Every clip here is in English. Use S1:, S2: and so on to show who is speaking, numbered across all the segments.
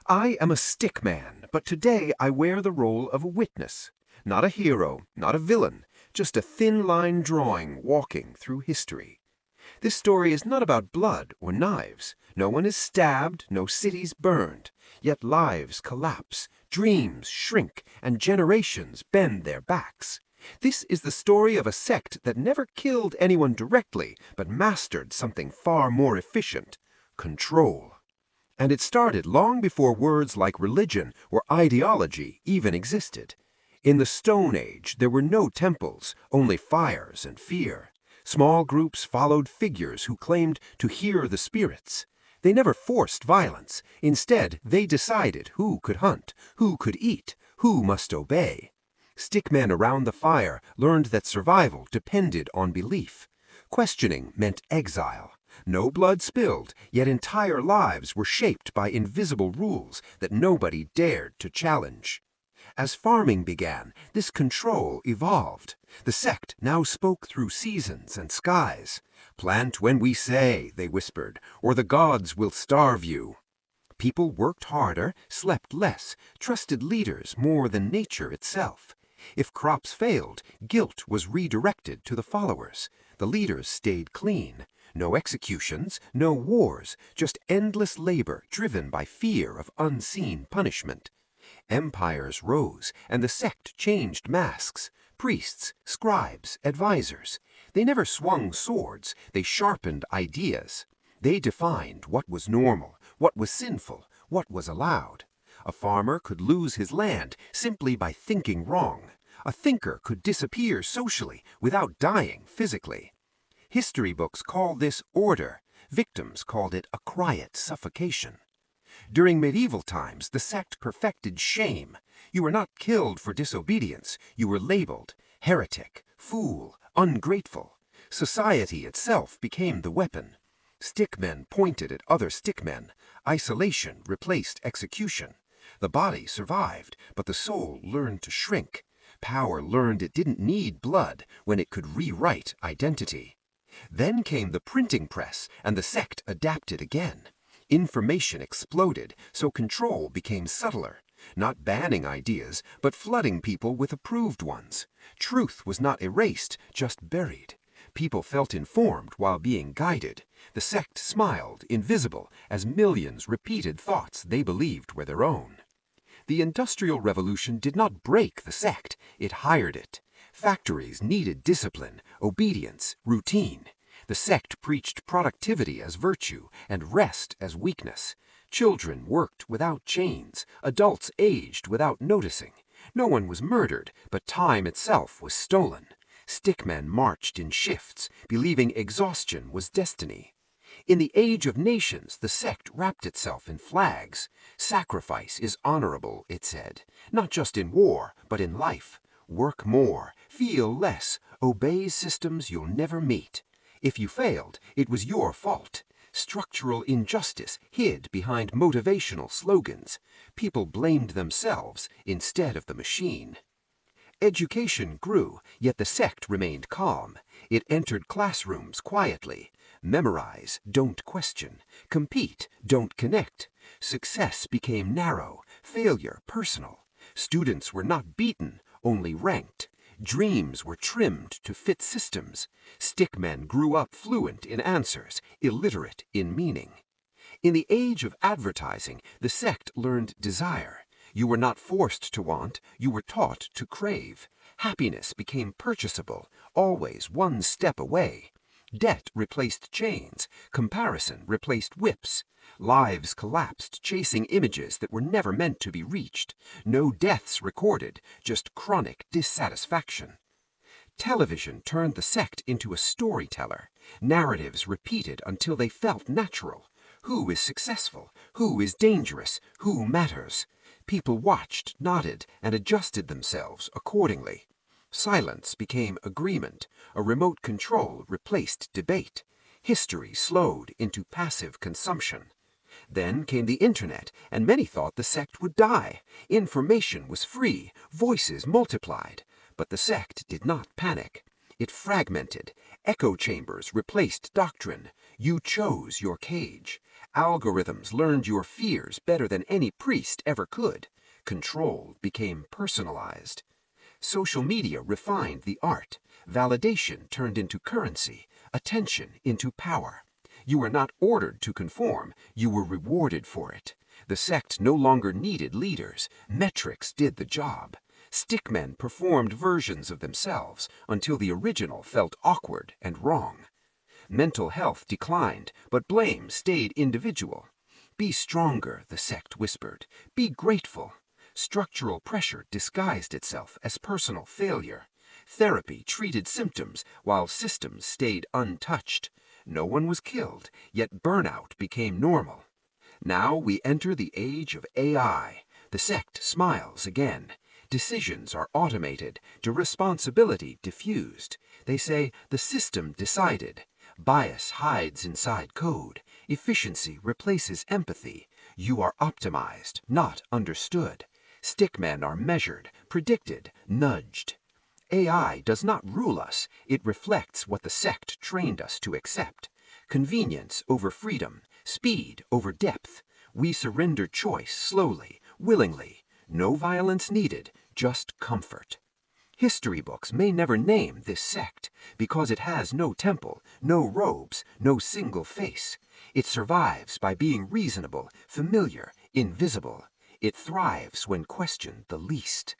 S1: I am a stickman, but today I wear the role of a witness. Not a hero, not a villain, just a thin line drawing walking through history. This story is not about blood or knives. No one is stabbed, no cities burned. Yet lives collapse, dreams shrink, and generations bend their backs. This is the story of a sect that never killed anyone directly, but mastered something far more efficient: control. And it started long before words like religion or ideology even existed. In the Stone Age, there were no temples, only fires and fear. Small groups followed figures who claimed to hear the spirits. They never forced violence. Instead, they decided who could hunt, who could eat, who must obey. Stickmen around the fire learned that survival depended on belief. Questioning meant exile. No blood spilled, yet entire lives were shaped by invisible rules that nobody dared to challenge. As farming began, this control evolved. The sect now spoke through seasons and skies. "Plant when we say," they whispered, "or the gods will starve you." People worked harder, slept less, trusted leaders more than nature itself. If crops failed, guilt was redirected to the followers. The leaders stayed clean. No executions, no wars, just endless labor driven by fear of unseen punishment. Empires rose, and the sect changed masks. Priests, scribes, advisors. They never swung swords, they sharpened ideas. They defined what was normal, what was sinful, what was allowed. A farmer could lose his land simply by thinking wrong. A thinker could disappear socially without dying physically. History books call this order. Victims called it a quiet suffocation. During medieval times, the sect perfected shame. You were not killed for disobedience. You were labeled heretic, fool, ungrateful. Society itself became the weapon. Stickmen pointed at other stickmen. Isolation replaced execution. The body survived, but the soul learned to shrink. Power learned it didn't need blood when it could rewrite identity. Then came the printing press, and the sect adapted again. Information exploded, so control became subtler. Not banning ideas, but flooding people with approved ones. Truth was not erased, just buried. People felt informed while being guided. The sect smiled, invisible, as millions repeated thoughts they believed were their own. The Industrial Revolution did not break the sect, it hired it. Factories needed discipline, obedience, routine. The sect preached productivity as virtue and rest as weakness. Children worked without chains. Adults aged without noticing. No one was murdered, but time itself was stolen. Stickmen marched in shifts, believing exhaustion was destiny. In the age of nations, the sect wrapped itself in flags. Sacrifice is honorable, it said, not just in war, but in life. Work more, feel less, obey systems you'll never meet. If you failed, it was your fault. Structural injustice hid behind motivational slogans. People blamed themselves instead of the machine. Education grew, yet the sect remained calm. It entered classrooms quietly. Memorize, don't question. Compete, don't connect. Success became narrow, failure personal. Students were not beaten, only ranked. Dreams were trimmed to fit systems. Stickmen grew up fluent in answers, illiterate in meaning. In the age of advertising, the sect learned desire. You were not forced to want, you were taught to crave. Happiness became purchasable, always one step away. Debt replaced chains, comparison replaced whips. Lives collapsed chasing images that were never meant to be reached. No deaths recorded, just chronic dissatisfaction. Television turned the sect into a storyteller. Narratives repeated until they felt natural. Who is successful? Who is dangerous? Who matters? People watched, nodded, and adjusted themselves accordingly. Silence became agreement. A remote control replaced debate. History slowed into passive consumption. Then came the internet, and many thought the sect would die. Information was free, voices multiplied. But the sect did not panic. It fragmented. Echo chambers replaced doctrine. You chose your cage.
S2: Algorithms learned your fears better than any priest ever could. Control became personalized. Social media refined the art. Validation turned into currency. Attention into power. You were not ordered to conform, you were rewarded for it. The sect no longer needed leaders. Metrics did the job. Stickmen performed versions of themselves until the original felt awkward and wrong. Mental health declined, but blame stayed individual. Be stronger, the sect whispered. Be grateful. Structural pressure disguised itself as personal failure. Therapy treated symptoms while systems stayed untouched. No one was killed, yet burnout became normal. Now we enter the age of AI. The sect smiles again. Decisions are automated, responsibility diffused. They say the system decided. Bias hides inside code. Efficiency replaces empathy. You are optimized, not understood. Stickmen are measured, predicted, nudged. AI does not rule us. It reflects what the sect trained us to accept. Convenience over freedom, speed over depth. We surrender choice slowly, willingly. No violence needed, just comfort. History books may never name this sect because it has no temple, no robes, no single face. It survives by being reasonable, familiar, invisible. It thrives when questioned the least.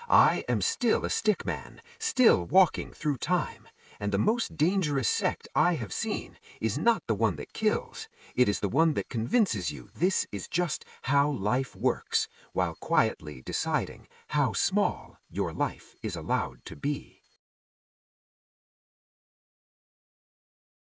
S2: I am still a stickman, still walking through time. And the most dangerous sect I have seen is not the one that kills. It is the one that convinces you this is just how life works, while quietly deciding how small your life is allowed to be.